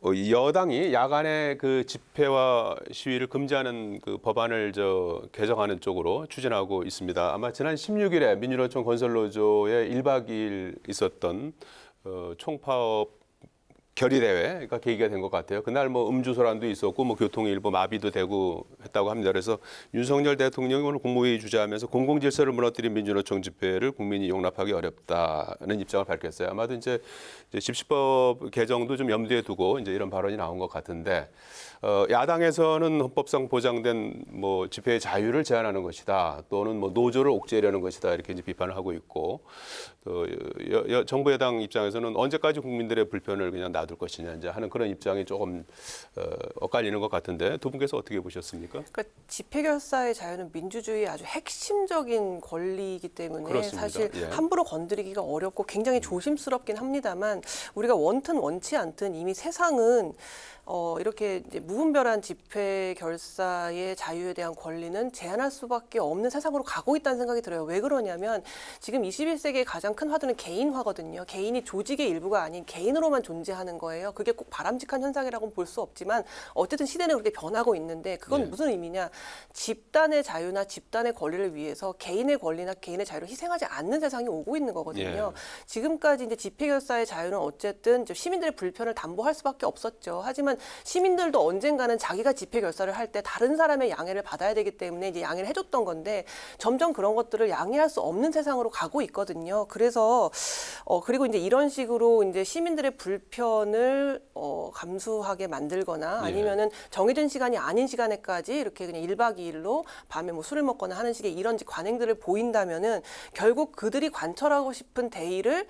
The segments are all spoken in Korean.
여당이 야간에 그 집회와 시위를 금지하는 그 법안을 개정하는 쪽으로 추진하고 있습니다. 아마 지난 16일에 민주노총 건설노조의 1박 2일 있었던 총파업 결의대회가 계기가 된 것 같아요. 그날 뭐 음주소란도 있었고 뭐 교통이 일부 마비도 되고 했다고 합니다. 그래서 윤석열 대통령이 오늘 국무회의 주재하면서 공공질서를 무너뜨린 민주노총 집회를 국민이 용납하기 어렵다는 입장을 밝혔어요. 아마도 이제 집시법 개정도 좀 염두에 두고 이제 이런 발언이 나온 것 같은데 야당에서는 헌법상 보장된 뭐 집회의 자유를 제한하는 것이다. 또는 뭐 노조를 옥죄려는 것이다. 이렇게 이제 비판을 하고 있고 또 정부 여당 입장에서는 언제까지 국민들의 불편을 그냥 놔둘 것이냐 이제 하는 그런 입장이 조금 엇갈리는 것 같은데 두 분께서 어떻게 보셨습니까? 그러니까 집회 결사의 자유는 민주주의의 아주 핵심적인 권리이기 때문에 그렇습니다. 사실 예. 함부로 건드리기가 어렵고 굉장히 조심스럽긴 합니다만 우리가 원튼 원치 않든 이미 세상은 이렇게 이제 무분별한 집회 결사의 자유에 대한 권리는 제한할 수밖에 없는 세상으로 가고 있다는 생각이 들어요. 왜 그러냐면 지금 21세기의 가장 큰 화두는 개인화거든요. 개인이 조직의 일부가 아닌 개인으로만 존재하는 거예요. 그게 꼭 바람직한 현상이라고는 볼 수 없지만 어쨌든 시대는 그렇게 변하고 있는데 그건 무슨 의미냐. 집단의 자유나 집단의 권리를 위해서 개인의 권리나 개인의 자유를 희생하지 않는 세상이 오고 있는 거거든요. 지금까지 이제 집회 결사의 자유는 어쨌든 시민들의 불편을 담보할 수밖에 없었죠. 하지만 시민들도 언젠가는 자기가 집회 결사를 할 때 다른 사람의 양해를 받아야 되기 때문에 이제 양해를 해줬던 건데 점점 그런 것들을 양해할 수 없는 세상으로 가고 있거든요. 그래서 그리고 이제 이런 식으로 이제 시민들의 불편을 감수하게 만들거나 아니면은 정해진 시간이 아닌 시간에까지 이렇게 그냥 1박 2일로 밤에 뭐 술을 먹거나 하는 식의 이런 관행들을 보인다면은 결국 그들이 관철하고 싶은 대의를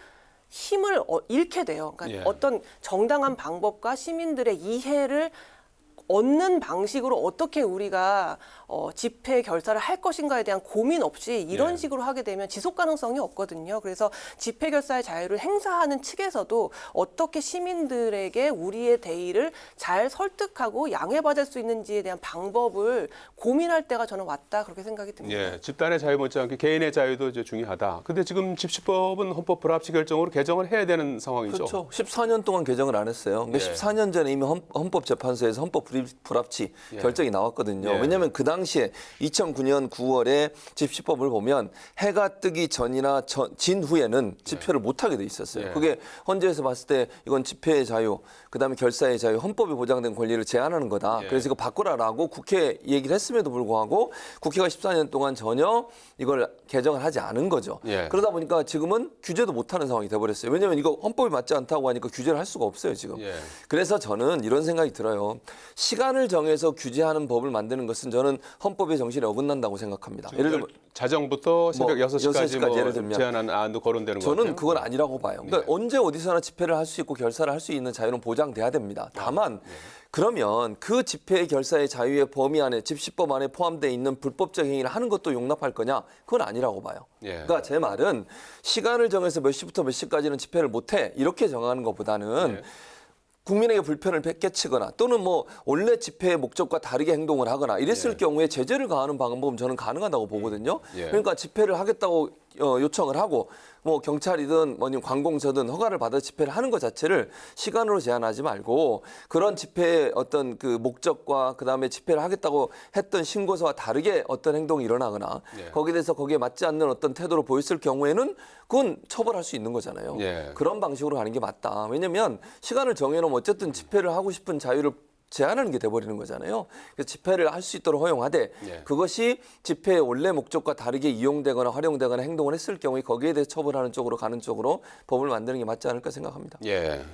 힘을 잃게 돼요. 그러니까 어떤 정당한 방법과 시민들의 이해를 얻는 방식으로 어떻게 우리가 집회 결사를 할 것인가에 대한 고민 없이 이런 식으로 하게 되면 지속 가능성이 없거든요. 그래서 집회 결사의 자유를 행사하는 측에서도 어떻게 시민들에게 우리의 대의를 잘 설득하고 양해받을 수 있는지에 대한 방법을 고민할 때가 저는 왔다 그렇게 생각이 듭니다. 예, 집단의 자유 못지않게 개인의 자유도 이제 중요하다. 근데 지금 집시법은 헌법 불합치 결정으로 개정을 해야 되는 상황이죠. 그렇죠. 14년 동안 개정을 안 했어요. 그러니까 14년 전에 이미 헌법재판소에서 헌법 불합치 결정이 나왔거든요. 왜냐하면 그 당시에 2009년 9월에 집시법을 보면 해가 뜨기 전이나 진 후에는 집회를 못하게 돼 있었어요. 그게 헌재에서 봤을 때 이건 집회의 자유, 그다음에 결사의 자유, 헌법에 보장된 권리를 제한하는 거다. 그래서 이거 바꾸라라고 국회 얘기를 했음에도 불구하고 국회가 14년 동안 전혀 이걸 개정을 하지 않은 거죠. 그러다 보니까 지금은 규제도 못하는 상황이 돼버렸어요. 왜냐하면 이거 헌법에 맞지 않다고 하니까 규제를 할 수가 없어요 지금. 그래서 저는 이런 생각이 들어요. 시간을 정해서 규제하는 법을 만드는 것은 저는 헌법의 정신에 어긋난다고 생각합니다. 예를 들면 자정부터 새벽 6시까지 뭐 예를 들면 제한하는 안도 거론되는 것 같아요. 저는 그건 아니라고 봐요. 그러니까 언제 어디서나 집회를 할 수 있고 결사를 할 수 있는 자유는 보장돼야 됩니다. 다만 그러면 그 집회 결사의 자유의 범위 안에 집시법 안에 포함되어 있는 불법적 행위를 하는 것도 용납할 거냐? 그건 아니라고 봐요. 그러니까 제 말은 시간을 정해서 몇 시부터 몇 시까지는 집회를 못해 이렇게 정하는 것보다는 국민에게 불편을 끼치거나 또는 뭐 원래 집회의 목적과 다르게 행동을 하거나 이랬을 경우에 제재를 가하는 방법은 저는 가능하다고 보거든요. 그러니까 집회를 하겠다고 요청을 하고 뭐 경찰이든 뭐니 관공서든 허가를 받아 집회를 하는 것 자체를 시간으로 제한하지 말고 그런 집회의 어떤 그 목적과 그다음에 집회를 하겠다고 했던 신고서와 다르게 어떤 행동이 일어나거나 거기에 대해서 거기에 맞지 않는 어떤 태도를 보였을 경우에는 그건 처벌할 수 있는 거잖아요. 그런 방식으로 가는 게 맞다. 왜냐하면 시간을 정해놓으면 어쨌든 집회를 하고 싶은 자유를 제한하는 게 돼버리는 거잖아요. 그래서 집회를 할 수 있도록 허용하되 그것이 집회의 원래 목적과 다르게 이용되거나 활용되거나 행동을 했을 경우에 거기에 대해 처벌하는 쪽으로 가는 쪽으로 법을 만드는 게 맞지 않을까 생각합니다.